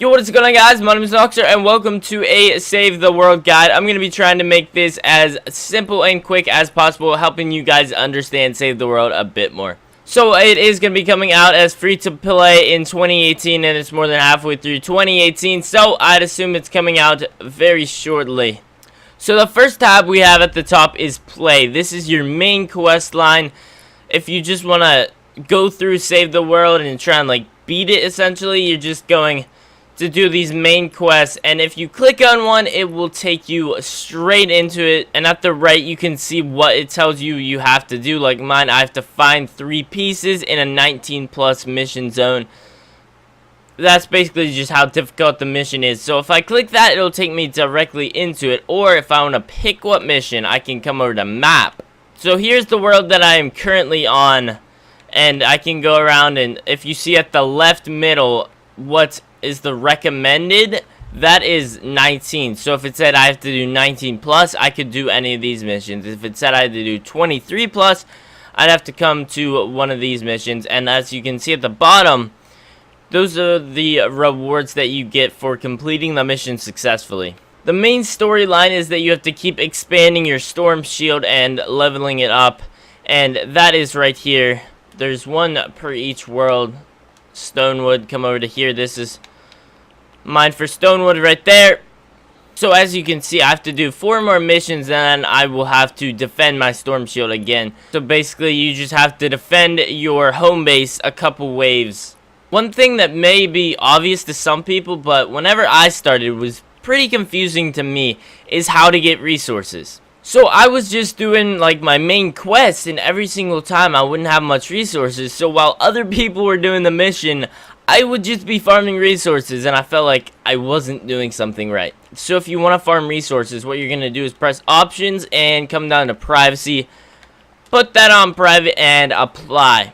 Yo, what is going on, guys? My name is Noxer, and welcome to a Save the World guide. I'm going to be trying to make this as simple and quick as possible, helping you guys understand Save the World a bit more. So, it is going to be coming out as free to play in 2018, and it's more than halfway through 2018, so I'd assume it's coming out very shortly. So, the first tab we have at the top is Play. This is your main quest line. If you just want to go through Save the World and try and, like, beat it, essentially, you're just going to do these main quests, and if you click on one, it will take you straight into it, and at the right you can see what it tells you you have to do. Like mine, I have to find 3 pieces in a 19+ mission zone. That's basically just how difficult the mission is. So if I click that, it'll take me directly into it, or if I want to pick what mission, I can come over to map. So here's the world that I am currently on, and I can go around, and if you see at the left middle what is the recommended, that is 19. So if it said I have to do 19+, I could do any of these missions. If it said I had to do 23+, I'd have to come to one of these missions. And as you can see at the bottom, those are the rewards that you get for completing the mission successfully. The main storyline is that you have to keep expanding your storm shield and leveling it up, and that is right here. There's one per each world. Stonewood, come over to here. This is mine for Stonewood right there. So as you can see, I have to do 4 more missions, and then I will have to defend my storm shield again. So basically you just have to defend your home base a couple waves. One thing that may be obvious to some people, but whenever I started was pretty confusing to me, is how to get resources. So I was just doing like my main quest, and every single time I wouldn't have much resources. So while other people were doing the mission, I would just be farming resources, and I felt like I wasn't doing something right. So if you want to farm resources, what you're going to do is press options and come down to privacy. Put that on private and apply.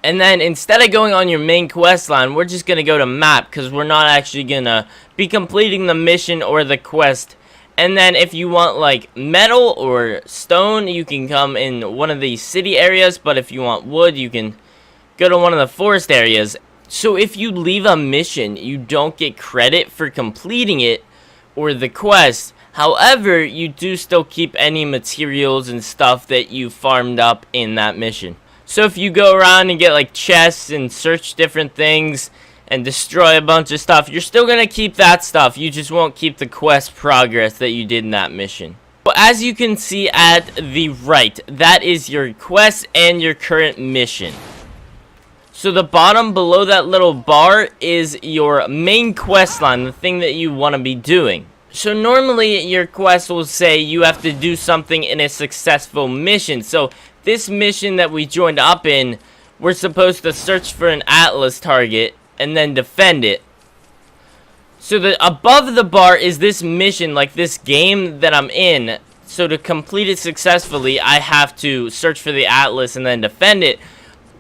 And then instead of going on your main quest line, we're just going to go to map, because we're not actually going to be completing the mission or the quest. And then if you want like metal or stone, you can come in one of these city areas. But if you want wood, you can go to one of the forest areas. So if you leave a mission, you don't get credit for completing it or the quest. However, you do still keep any materials and stuff that you farmed up in that mission. So if you go around and get like chests and search different things and destroy a bunch of stuff, you're still gonna keep that stuff. You just won't keep the quest progress that you did in that mission. But as you can see at the right, that is your quest and your current mission. So the bottom below that little bar is your main quest line, the thing that you want to be doing. So normally your quest will say you have to do something in a successful mission. So this mission that we joined up in, we're supposed to search for an Atlas target and then defend it. So above the bar is this mission, like this game that I'm in. So to complete it successfully, I have to search for the Atlas and then defend it.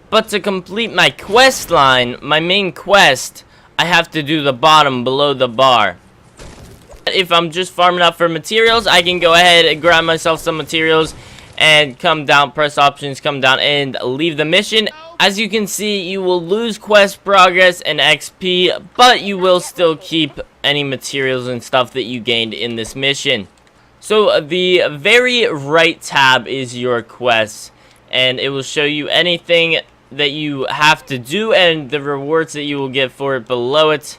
But to complete my quest line, my main quest, I have to do the bottom below the bar. If I'm just farming up for materials, I can go ahead and grab myself some materials and come down, press options, come down and leave the mission. As you can see, you will lose quest progress and XP, but you will still keep any materials and stuff that you gained in this mission. So the very right tab is your quests, and it will show you anything that you have to do and the rewards that you will get for it below it.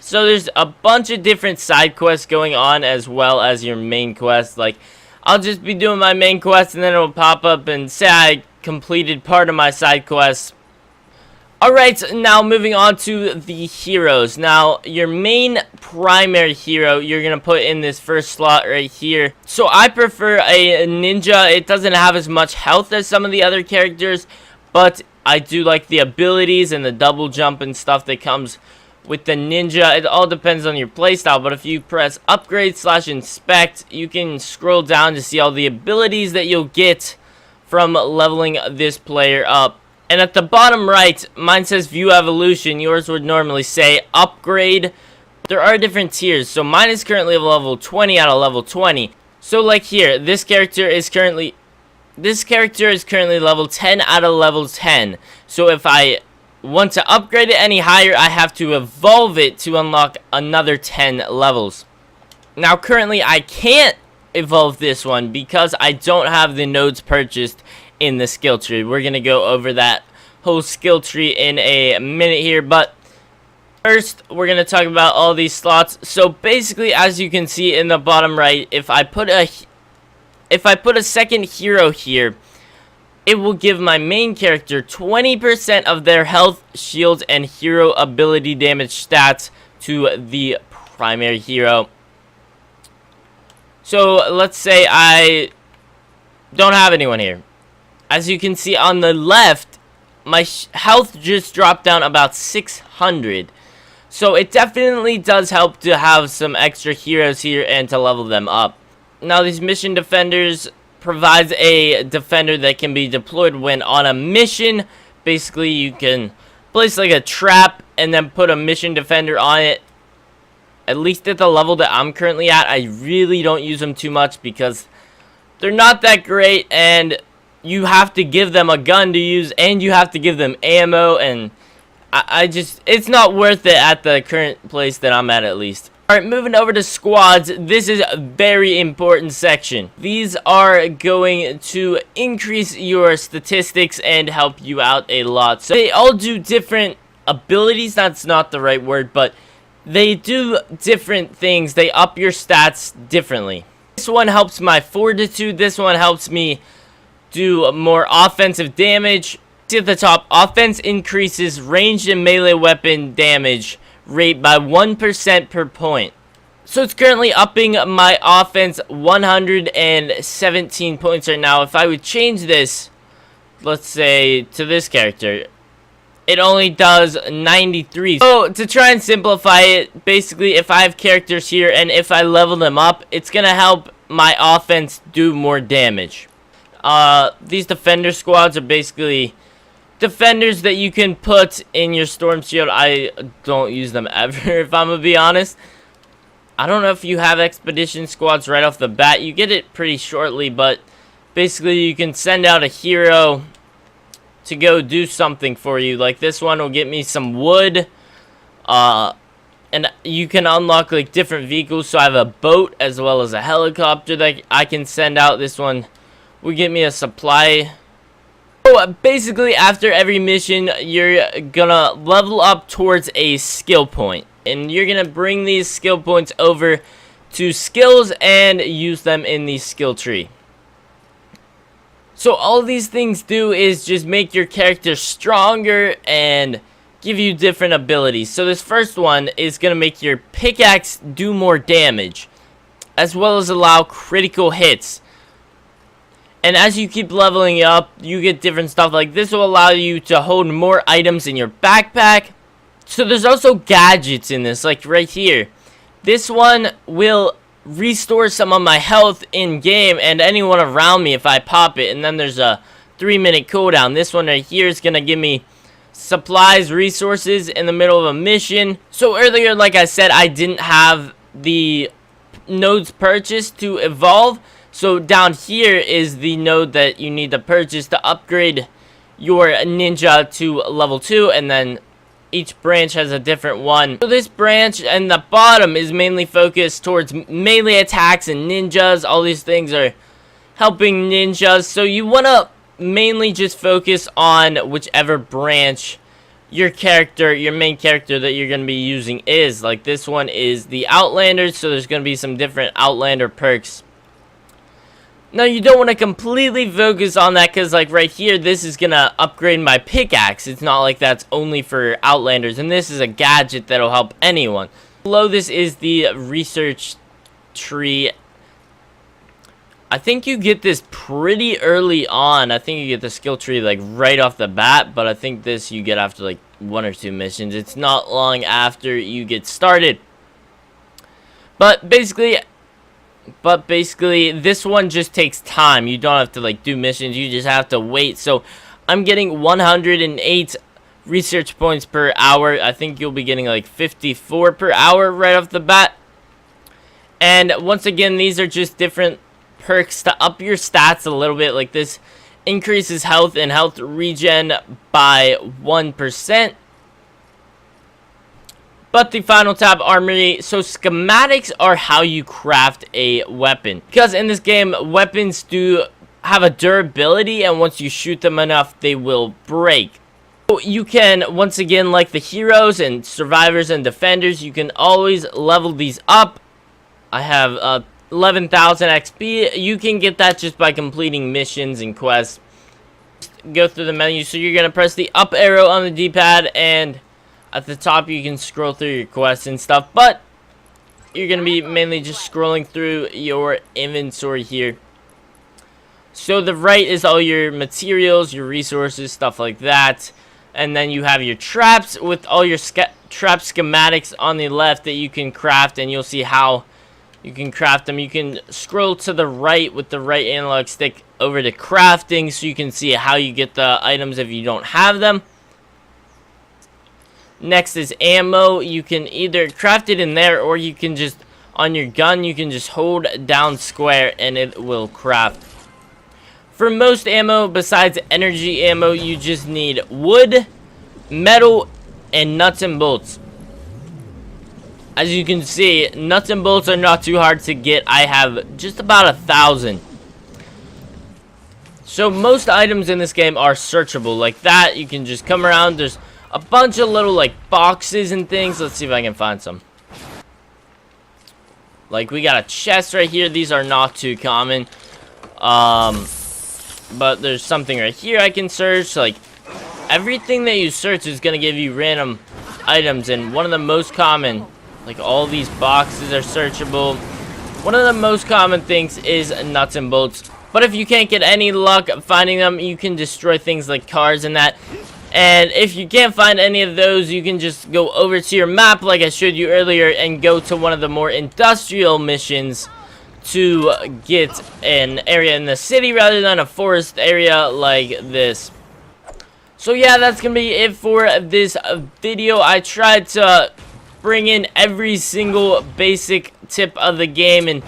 So there's a bunch of different side quests going on as well as your main quest. Like, I'll just be doing my main quest and then it'll pop up and say I completed part of my side quest. Alright, now moving on to the heroes. Now, your main primary hero, you're going to put in this first slot right here. So I prefer a ninja. It doesn't have as much health as some of the other characters, but I do like the abilities and the double jump and stuff that comes with the ninja. It all depends on your playstyle, but if you press upgrade/inspect, you can scroll down to see all the abilities that you'll get from leveling this player up. And at the bottom right, mine says view evolution. Yours would normally say upgrade. There are different tiers, so mine is currently level 20 out of level 20. So like here, this character is currently level 10 out of level 10. So if I want to upgrade it any higher, I have to evolve it to unlock another 10 levels. Now, currently, I can't evolve this one because I don't have the nodes purchased in the skill tree. We're going to go over that whole skill tree in a minute here, but first, we're going to talk about all these slots. So, basically, as you can see in the bottom right, if I put a second hero here, it will give my main character 20% of their health, shields, and hero ability damage stats to the primary hero. So, let's say I don't have anyone here. As you can see on the left, my health just dropped down about 600. So, it definitely does help to have some extra heroes here and to level them up. Now, these mission defenders provides a defender that can be deployed when on a mission. Basically, you can place like a trap and then put a mission defender on it. At least at the level that I'm currently at, I really don't use them too much because they're not that great, and you have to give them a gun to use, and you have to give them ammo, and it's not worth it at the current place that I'm at least. Alright, moving over to squads. This is a very important section. These are going to increase your statistics and help you out a lot. So they all do different abilities. That's not the right word, but they do different things. They up your stats differently. This one helps my fortitude. This one helps me do more offensive damage. See at the top, offense increases ranged and melee weapon damage rate by 1% per point. So it's currently upping my offense 117 points right now. If I would change this, let's say, to this character, it only does 93. So to try and simplify it, basically if I have characters here and if I level them up, it's going to help my offense do more damage. These defender squads are basically defenders that you can put in your storm shield. I don't use them ever, if I'm gonna be honest. I don't know if you have expedition squads right off the bat. You get it pretty shortly, but basically you can send out a hero to go do something for you. Like this one will get me some wood, and you can unlock like different vehicles. So I have a boat as well as a helicopter that I can send out. This one will get me a supply. So basically, after every mission, you're gonna level up towards a skill point, and you're gonna bring these skill points over to skills and use them in the skill tree. So all these things do is just make your character stronger and give you different abilities. So this first one is gonna make your pickaxe do more damage, as well as allow critical hits. And as you keep leveling up, you get different stuff. Like this will allow you to hold more items in your backpack. So there's also gadgets in this, like right here. This one will restore some of my health in game and anyone around me if I pop it. And then there's a 3-minute cooldown. This one right here is going to give me supplies, resources in the middle of a mission. So earlier, like I said, I didn't have the nodes purchased to evolve. So down here is the node that you need to purchase to upgrade your ninja to level 2, and then each branch has a different one. So this branch and the bottom is mainly focused towards melee attacks and ninjas. All these things are helping ninjas. So you want to mainly just focus on whichever branch your character, your main character that you're going to be using is. Like this one is the Outlanders, so there's going to be some different Outlander perks. Now, you don't want to completely focus on that because, like, right here, this is going to upgrade my pickaxe. It's not like that's only for Outlanders, and this is a gadget that'll help anyone. Below this is the research tree. I think you get this pretty early on. I think you get the skill tree, like, right off the bat, but I think this you get after, like, 1 or 2 missions. It's not long after you get started. But basically, this one just takes time. You don't have to like do missions, you just have to wait. So I'm getting 108 research points per hour. I think you'll be getting like 54 per hour right off the bat. And once again, these are just different perks to up your stats a little bit. Like this increases health and health regen by 1%. But the final tab, armory. So schematics are how you craft a weapon, because in this game weapons do have a durability, and once you shoot them enough they will break. So you can, once again, like the heroes and survivors and defenders, you can always level these up. I have 11,000 XP. You can get that just by completing missions and quests. Go through the menu. So you're gonna press the up arrow on the D-pad, and at the top you can scroll through your quests and stuff, but you're gonna be mainly just scrolling through your inventory here. So the right is all your materials, your resources, stuff like that, and then you have your traps with all your trap schematics on the left that you can craft, and you'll see how you can craft them. You can scroll to the right with the right analog stick over to crafting, so you can see how you get the items if you don't have them. Next is ammo. You can either craft it in there, or you can just, on your gun, you can just hold down square and it will craft. For most ammo, besides energy ammo, you just need wood, metal, and nuts and bolts. As you can see, nuts and bolts are not too hard to get. I have just about 1,000. So most items in this game are searchable. Like that, you can just come around. There's a bunch of little like boxes and things. Let's see if I can find some. Like we got a chest right here. These are not too common. But there's something right here I can search. Like everything that you search is gonna give you random items, and one of the most common, like all these boxes are searchable. One of the most common things is nuts and bolts. But if you can't get any luck finding them, you can destroy things like cars and that. And if you can't find any of those, you can just go over to your map like I showed you earlier and go to one of the more industrial missions to get an area in the city rather than a forest area like this. So yeah, that's gonna be it for this video. I tried to bring in every single basic tip of the game and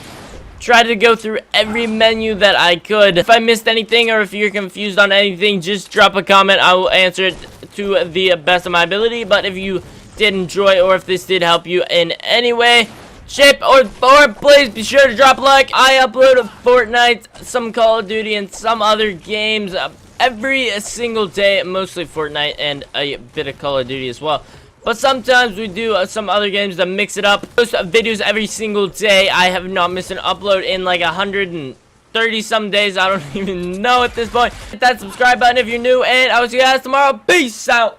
try to go through every menu that I could. If I missed anything or if you're confused on anything, just drop a comment. I will answer it to the best of my ability. But if you did enjoy, or if this did help you in any way, shape, or form, please be sure to drop a like. I upload Fortnite, some Call of Duty, and some other games every single day. Mostly Fortnite and a bit of Call of Duty as well. But sometimes we do some other games to mix it up. Post videos every single day. I have not missed an upload in like 130 some days. I don't even know at this point. Hit that subscribe button if you're new, and I will see you guys tomorrow. Peace out.